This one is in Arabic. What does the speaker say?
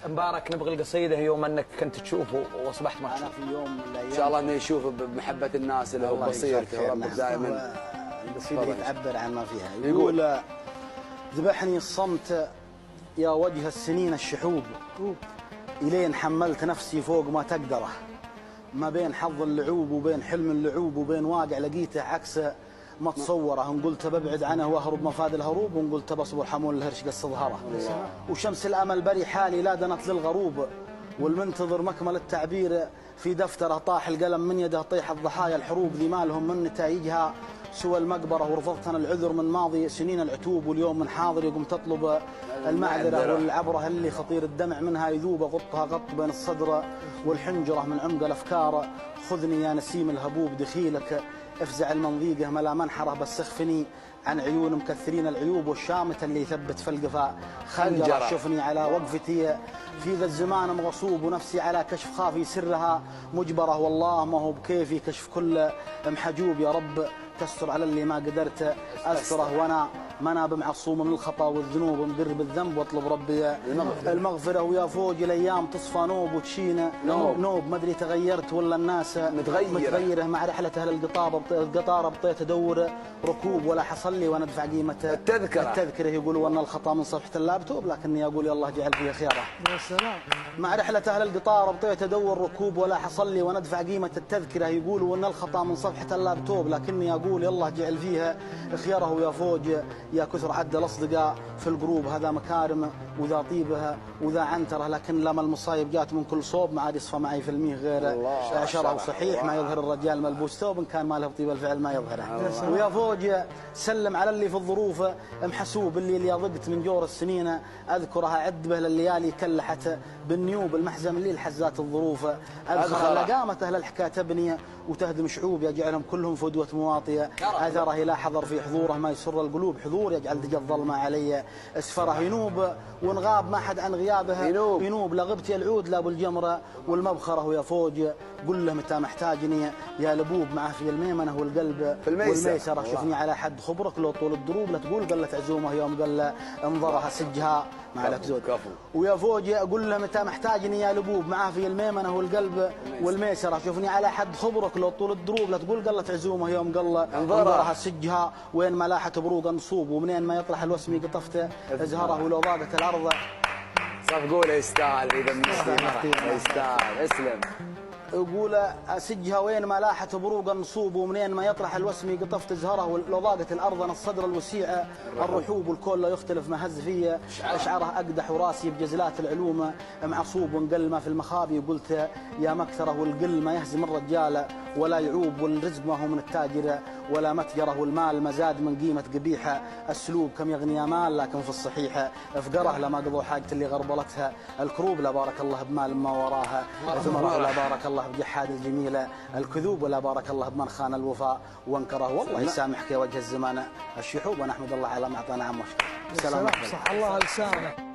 مبارك، نبغي القصيده يوم انك كنت تشوفه واصبحت ما تشوفه. انا في يوم من الايام ان شاء الله انه يشوفه بمحبه الناس اللي هو بصيرته وربك دائما. القصيده تعبر عن ما فيها. يقول: ذبحني الصمت يا وجه السنين الشحوب، الين حملت نفسي فوق ما تقدره، ما بين حظ اللعوب وبين حلم اللعوب وبين واقع لقيته عكس ما تصوره، ان قلت ببعد عنه واهرب مفاد الهروب، وان قلت بصبر حمول الهرش قص ظهره. وشمس الامل بري حالي لا دنت للغروب، والمنتظر مكمل التعبير في دفتره طاح القلم من يده طيح الضحايا الحروب، ذي ما لهم من نتائجها سوى المقبره، ورفضت انا العذر من ماضي سنين العتوب، واليوم من حاضر يقوم تطلب المعذره والعبره اللي خطير الدمع منها يذوب، غطها غط بين الصدر والحنجره من عمق الافكار، خذني يا نسيم الهبوب دخيلك افزع المنضيقه ملا منحره، بس اخفني عن عيون مكثرين العيوب، والشامته اللي يثبت في القفا خنجره، شوفني على وقفتي في ذا الزمان مغصوب، ونفسي على كشف خافي سرها مجبره، والله ما هو بكيفي كشف كل محجوب، يا رب تستر على اللي ما قدرت استره، وانا ما بمعصوم من الخطا والذنوب، مقر بالذنب واطلب ربي المغفره، ويا فوق الايام تصفى نوب وتشين نوب، ما ادري تغيرت ولا الناس متغيره، مع رحله اهل القطار بطيت ادور ركوب، ولا حصل لي وانا ادفع قيمه التذكره، يقولوا ان الخطا من صفحه اللابتوب، لكني اقول يا الله جعل فيها خيره. يا سلام. مع رحله اهل القطار بطيت ادور ركوب، ولا حصل لي وانا ادفع قيمه التذكره، يقولوا ان الخطا من صفحه اللابتوب، لكني اقول يا الله جعل فيها خيره، ويا فوج يا كثر عد الاصدقاء في القروب، هذا مكارم وذا طيبها وذا عنتره، لكن لما المصايب جات من كل صوب ما عاد يصفى معي في الميه غير عشره، وصحيح ما يظهر الرجال ملبوس ثوب ان كان ما له طيب الفعل ما يظهره، ويا فوج سلم على اللي في الظروف محسوب، اللي ضقت من جور السنين اذكرها عد به لليالي كلحت بالنيوب، المحزم اللي الحزات الظروف اذكر لقامت اهل الحكايه تبني وتهدم شعوب، يجعلهم كلهم فدوه مواطيه اثره لا حضر في حضوره، ما يسر القلوب حضور يجعل دج الظلمه علي اسفره، ينوب ونغاب ما حد عن غيابها ينوب لغبت يا العود لابو الجمره والمبخره، ويا فوج قل له متى محتاجني يا لبوب، معه في الميمنه والقلب والميسره، شوفني على حد خبرك لو طول الدروب، لا تقول قلت عزومه يوم قل انظرها سجها ما لك زود، ويا فوج قل له متى محتاجني يا لبوب، معه في الميمنه والقلب والميسره، شوفني على حد خبرك لو طول الدروب، لا تقول قلت عزومه يوم قل انظرها سجها، وين ما لاحت بروق نصوب، ومنين ما يطرح الوسمي قطفت ازهره، ولو ضاقت الارض صفقوا له يستاهل اذا يستاهل اسلم. يقول اسجها وين ما لاحت بروق النصوب، ومنين ما يطرح الوسمي قطفت ازهره، لو ضاقت الارض الصدر الوسيع الرحوب، والكل لا يختلف ما هز فيه اشعره اقدح، وراسي بجزلات العلوم معصوب، وانقل ما في المخابي قلت يا مكثره، والقل ما يهزم الرجال ولا يعوب، والرزق ما هو من التاجر ولا متجره، والمال مزاد من قيمه قبيحه، السلوب كم يغني مال لكن في الصحيحه افقره، لما قضوا حاجه اللي غربلتها الكروب، لا بارك الله بمال ما وراها ثمره، لا بارك الله بجحاد الجميله الكذوب، ولا بارك الله بمن خان الوفاء وانكره، والله يسامحك يا وجه الزمان الشحوب، ونحمد الله على ما اعطانا عم وشكر. سلام. صح الله لسانك.